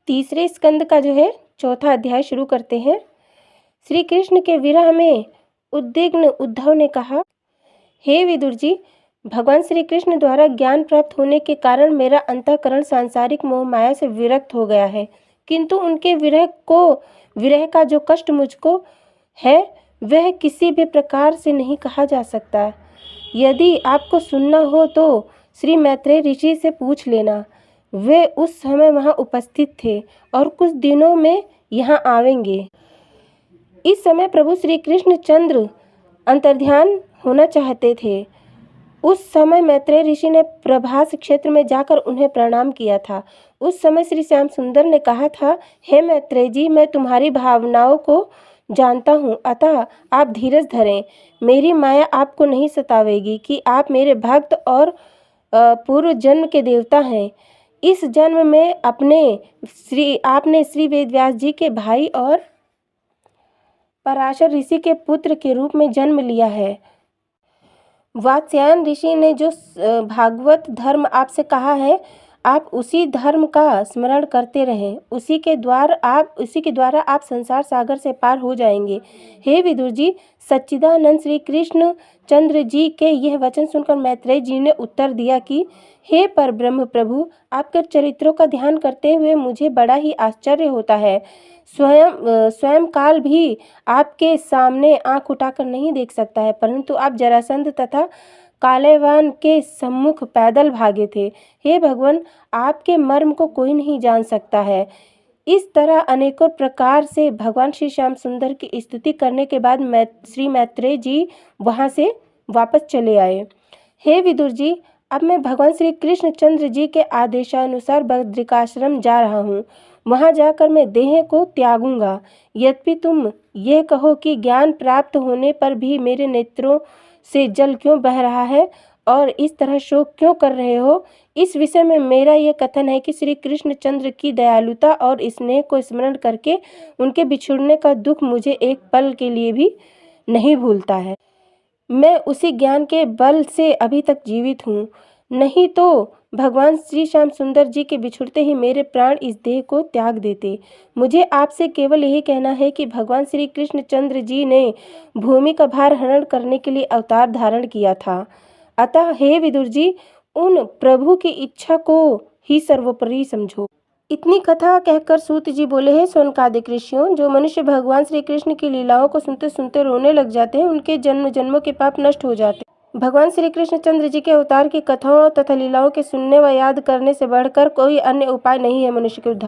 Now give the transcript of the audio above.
तीसरे स्कंद का जो है चौथा अध्याय शुरू करते हैं। श्री कृष्ण के विरह में उद्विग्न उद्धव ने कहा, हे विदुर जी, भगवान श्री कृष्ण द्वारा ज्ञान प्राप्त होने के कारण मेरा अंतःकरण सांसारिक मोह माया से विरक्त हो गया है, किंतु उनके विरह का जो कष्ट मुझको है वह किसी भी प्रकार से नहीं कहा जा सकता। यदि आपको सुनना हो तो श्री मैत्रेय ऋषि से पूछ लेना, वे उस समय वहाँ उपस्थित थे और कुछ दिनों में यहाँ आवेंगे। इस समय प्रभु श्री कृष्ण चंद्र अंतर्ध्यान होना चाहते थे। उस समय मैत्रेय ऋषि ने प्रभास क्षेत्र में जाकर उन्हें प्रणाम किया था। उस समय श्री श्याम सुंदर ने कहा था, हे मैत्रेय जी, मैं तुम्हारी भावनाओं को जानता हूँ, अतः आप धीरज धरें। मेरी माया आपको नहीं सतावेगी कि आप मेरे भक्त और पूर्व जन्म के देवता हैं। इस जन्म में आपने श्री वेदव्यास जी के भाई और पराशर ऋषि के पुत्र के रूप में जन्म लिया है। वात्स्यायन ऋषि ने जो भागवत धर्म आपसे कहा है, आप उसी धर्म का स्मरण करते रहें। उसी के द्वारा आप संसार सागर से पार हो जाएंगे। हे विदुर जी, सच्चिदानंद श्री कृष्ण चंद्र जी के यह वचन सुनकर मैत्रेय जी ने उत्तर दिया कि हे परब्रह्म प्रभु, आपके चरित्रों का ध्यान करते हुए मुझे बड़ा ही आश्चर्य होता है। स्वयं काल भी आपके सामने आंख उठाकर नहीं देख सकता है, परंतु आप जरासंध तथा कालैवान के सम्मुख पैदल भागे थे। हे भगवान, आपके मर्म को कोई नहीं जान सकता है। इस तरह अनेकों प्रकार से भगवान श्री श्याम सुंदर की स्तुति करने के बाद श्री मैत्रेय जी वहाँ से वापस चले आए। हे विदुर जी, अब मैं भगवान श्री कृष्ण चंद्र जी के आदेशानुसार बद्रिकाश्रम जा रहा हूँ। वहाँ जाकर मैं देह को त्यागूंगा। यद्यपि तुम यह कहो कि ज्ञान प्राप्त होने पर भी मेरे नेत्रों से जल क्यों बह रहा है और इस तरह शोक क्यों कर रहे हो, इस विषय में मेरा यह कथन है कि श्री कृष्ण चंद्र की दयालुता और स्नेह को स्मरण करके उनके बिछुड़ने का दुख मुझे एक पल के लिए भी नहीं भूलता है। मैं उसी ज्ञान के बल से अभी तक जीवित हूँ, नहीं तो भगवान श्री श्याम सुंदर जी के बिछुड़ते ही मेरे प्राण इस देह को त्याग देते। मुझे आपसे केवल यही कहना है कि भगवान श्री कृष्ण चंद्र जी ने भूमि का भार हरण करने के लिए अवतार धारण किया था। अतः हे विदुर जी, उन प्रभु की इच्छा को ही सर्वोपरि समझो। इतनी कथा कहकर सूत जी बोले, हैं शौनकादिक ऋषियों, जो मनुष्य भगवान श्री कृष्ण की लीलाओं को सुनते सुनते रोने लग जाते हैं, उनके जन्म जन्मों के पाप नष्ट हो जाते हैं। भगवान श्री कृष्ण चंद्र जी के अवतार की कथाओं तथा लीलाओं के सुनने व याद करने से बढ़कर कोई अन्य उपाय नहीं है मनुष्य के उद्धार।